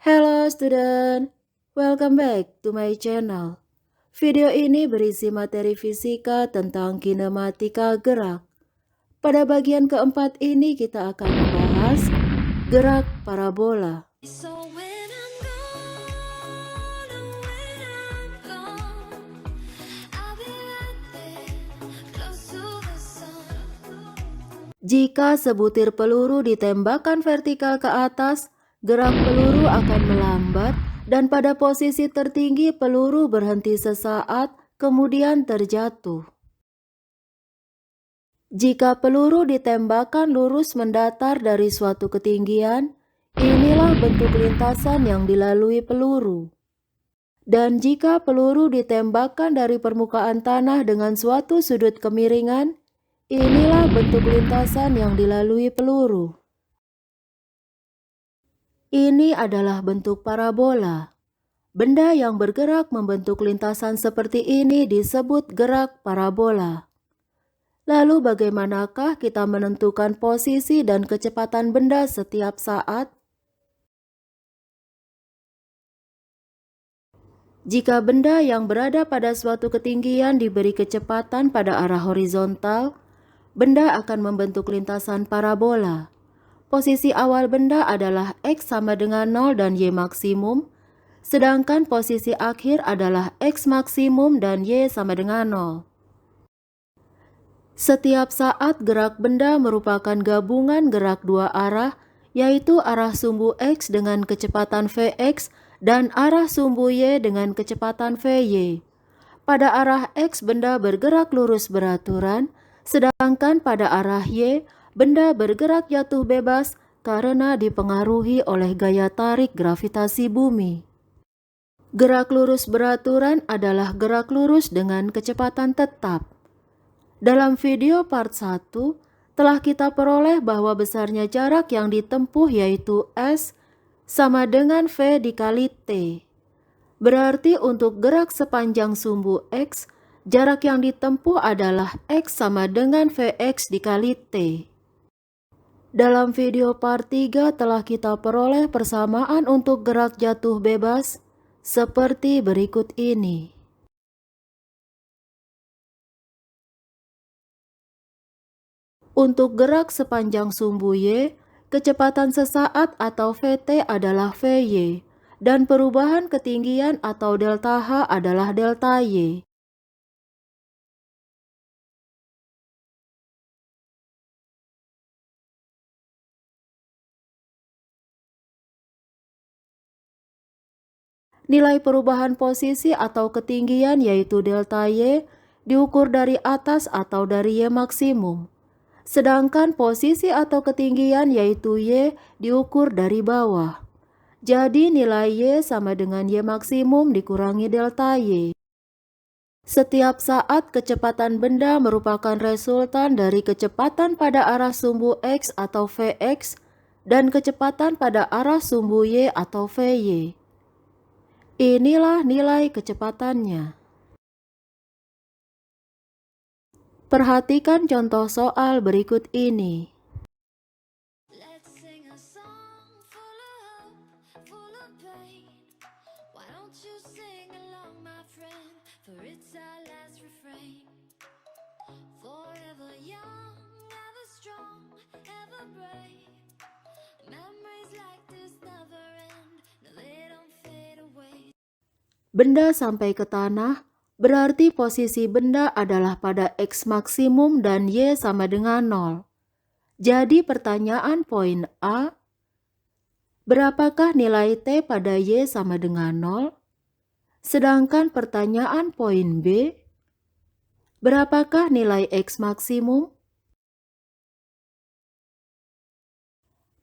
Hello student, welcome back to my channel. Video ini berisi materi fisika tentang kinematika gerak. Pada bagian keempat ini kita akan membahas gerak parabola. Jika sebutir peluru ditembakkan vertikal ke atas, gerak peluru akan melambat dan pada posisi tertinggi peluru berhenti sesaat, kemudian terjatuh. Jika peluru ditembakkan lurus mendatar dari suatu ketinggian, inilah bentuk lintasan yang dilalui peluru. Dan jika peluru ditembakkan dari permukaan tanah dengan suatu sudut kemiringan, inilah bentuk lintasan yang dilalui peluru. Ini adalah bentuk parabola. Benda yang bergerak membentuk lintasan seperti ini disebut gerak parabola. Lalu bagaimanakah kita menentukan posisi dan kecepatan benda setiap saat? Jika benda yang berada pada suatu ketinggian diberi kecepatan pada arah horizontal, benda akan membentuk lintasan parabola. Posisi awal benda adalah X sama dengan 0 dan Y maksimum, sedangkan posisi akhir adalah X maksimum dan Y sama dengan 0. Setiap saat gerak benda merupakan gabungan gerak dua arah, yaitu arah sumbu X dengan kecepatan Vx dan arah sumbu Y dengan kecepatan Vy. Pada arah X benda bergerak lurus beraturan, sedangkan pada arah Y benda bergerak jatuh bebas karena dipengaruhi oleh gaya tarik gravitasi bumi. Gerak lurus beraturan adalah gerak lurus dengan kecepatan tetap. Dalam video part 1, telah kita peroleh bahwa besarnya jarak yang ditempuh yaitu S sama dengan V dikali T. Berarti untuk gerak sepanjang sumbu X, jarak yang ditempuh adalah X sama dengan Vx dikali T. Dalam video part 3 telah kita peroleh persamaan untuk gerak jatuh bebas seperti berikut ini. Untuk gerak sepanjang sumbu Y, kecepatan sesaat atau Vt adalah Vy, dan perubahan ketinggian atau delta H adalah delta Y. Nilai perubahan posisi atau ketinggian yaitu delta Y diukur dari atas atau dari Y maksimum. Sedangkan posisi atau ketinggian yaitu Y diukur dari bawah. Jadi nilai Y sama dengan Y maksimum dikurangi delta Y. Setiap saat kecepatan benda merupakan resultan dari kecepatan pada arah sumbu X atau Vx dan kecepatan pada arah sumbu Y atau Vy. Inilah nilai kecepatannya. Perhatikan contoh soal berikut ini. Benda sampai ke tanah, berarti posisi benda adalah pada X maksimum dan Y sama dengan 0. Jadi pertanyaan poin A, berapakah nilai T pada Y sama dengan 0? Sedangkan pertanyaan poin B, berapakah nilai X maksimum?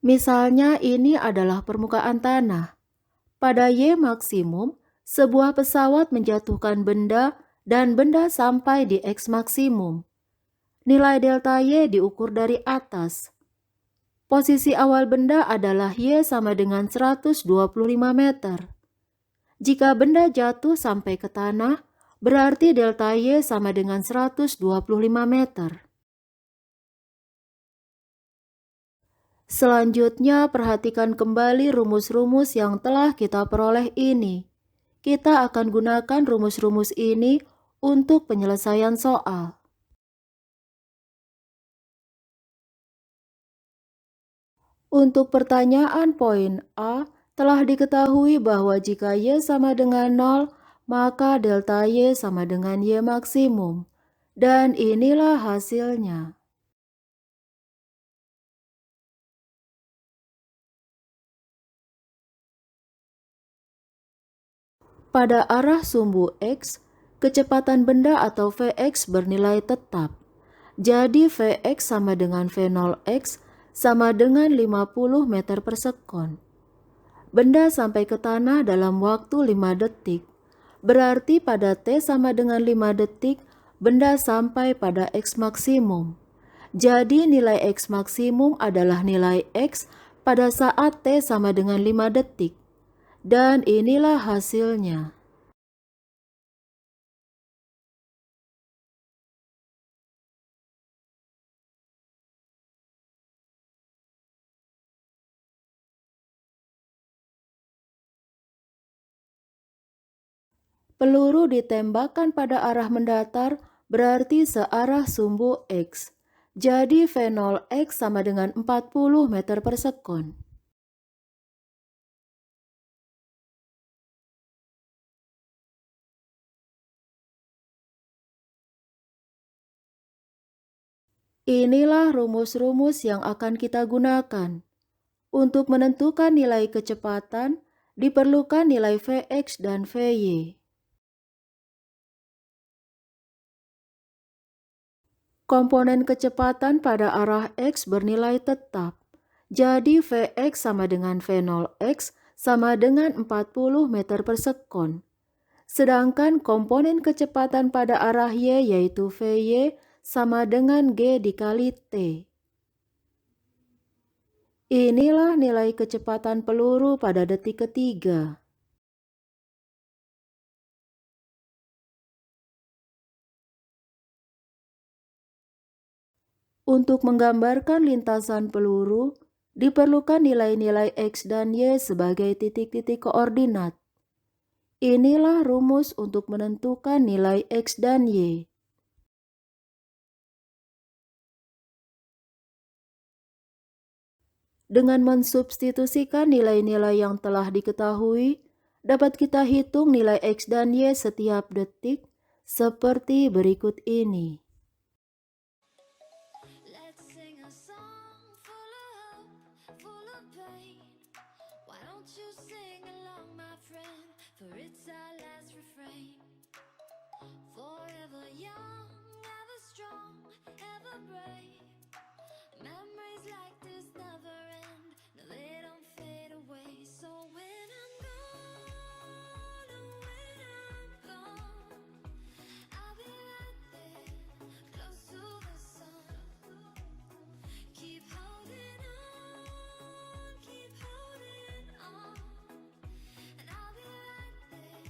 Misalnya ini adalah permukaan tanah. Pada Y maksimum, sebuah pesawat menjatuhkan benda dan benda sampai di X maksimum. Nilai delta Y diukur dari atas. Posisi awal benda adalah Y sama dengan 125 meter. Jika benda jatuh sampai ke tanah, berarti delta Y sama dengan 125 meter. Selanjutnya, perhatikan kembali rumus-rumus yang telah kita peroleh ini. Kita akan gunakan rumus-rumus ini untuk penyelesaian soal. Untuk pertanyaan poin A, telah diketahui bahwa jika Y sama dengan 0, maka delta Y sama dengan Y maksimum. Dan inilah hasilnya. Pada arah sumbu X, kecepatan benda atau Vx bernilai tetap. Jadi Vx sama dengan V0x sama dengan 50 meter per sekon. Benda sampai ke tanah dalam waktu 5 detik. Berarti pada T sama dengan 5 detik, benda sampai pada X maksimum. Jadi nilai X maksimum adalah nilai X pada saat T sama dengan 5 detik. Dan inilah hasilnya. Peluru ditembakkan pada arah mendatar berarti searah sumbu X. Jadi V0x sama dengan 40 meter per sekon. Inilah rumus-rumus yang akan kita gunakan. Untuk menentukan nilai kecepatan, diperlukan nilai Vx dan Vy. Komponen kecepatan pada arah X bernilai tetap. Jadi Vx sama dengan V0x sama dengan 40 meter per sekon. Sedangkan komponen kecepatan pada arah Y yaitu Vy sama dengan G dikali T. Inilah nilai kecepatan peluru pada detik ketiga. Untuk menggambarkan lintasan peluru, diperlukan nilai-nilai X dan Y sebagai titik-titik koordinat. Inilah rumus untuk menentukan nilai X dan Y. Dengan mensubstitusikan nilai-nilai yang telah diketahui, dapat kita hitung nilai X dan Y setiap detik seperti berikut ini. Let's sing a song full of hope, full of pain. Why don't you sing along, my friend? For it's our last refrain. Forever young, ever strong, ever brave. Memories like this never end. No, they don't fade away. So when I'm gone, oh, when I'm gone, I'll be right there, close to the sun. Keep holding on, keep holding on. And I'll be right there,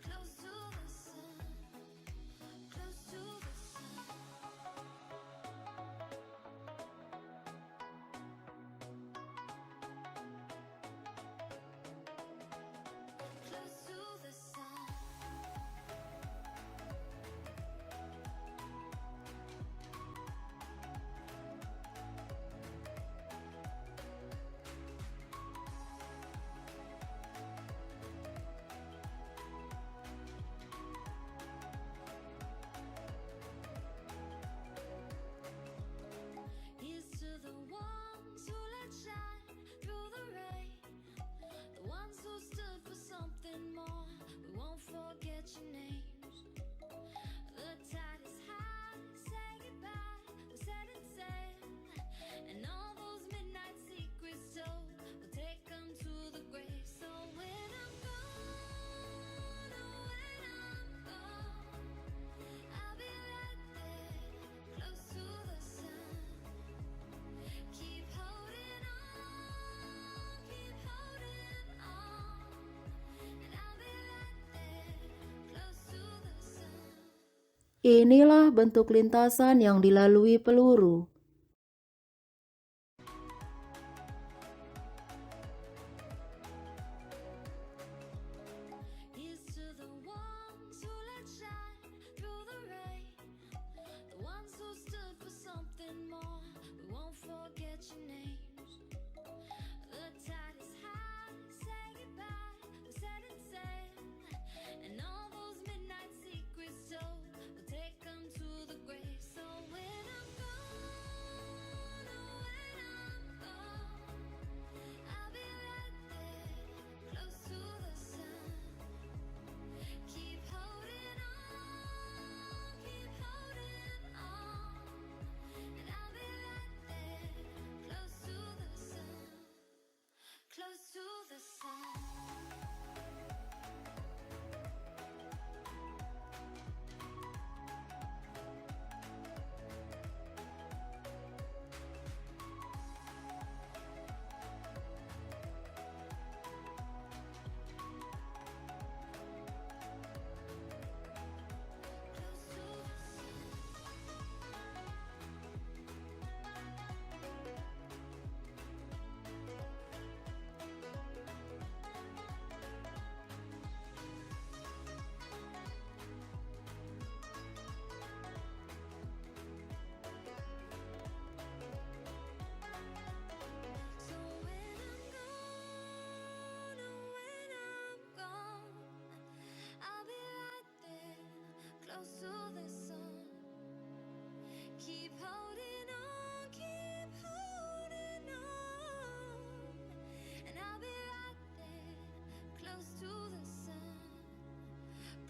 close to the sun, close to the sun. Close to the sun. Here's to the ones who let shine through the rain, the ones who stood for something more. We won't forget your names. The tide is high, say goodbye, we're setting sail, and all those midnight secrets told, we'll take them to the grave. So when I'm gone, oh, when I'm gone, I'll be right there, close to the sun. Keep holding on, keep holding on, and I'll be right there, close to the sun. Inilah bentuk lintasan yang dilalui peluru.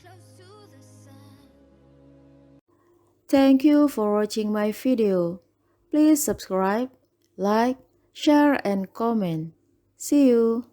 close to the sun. Thank you for watching my video. Please subscribe, like, share, and comment. See you.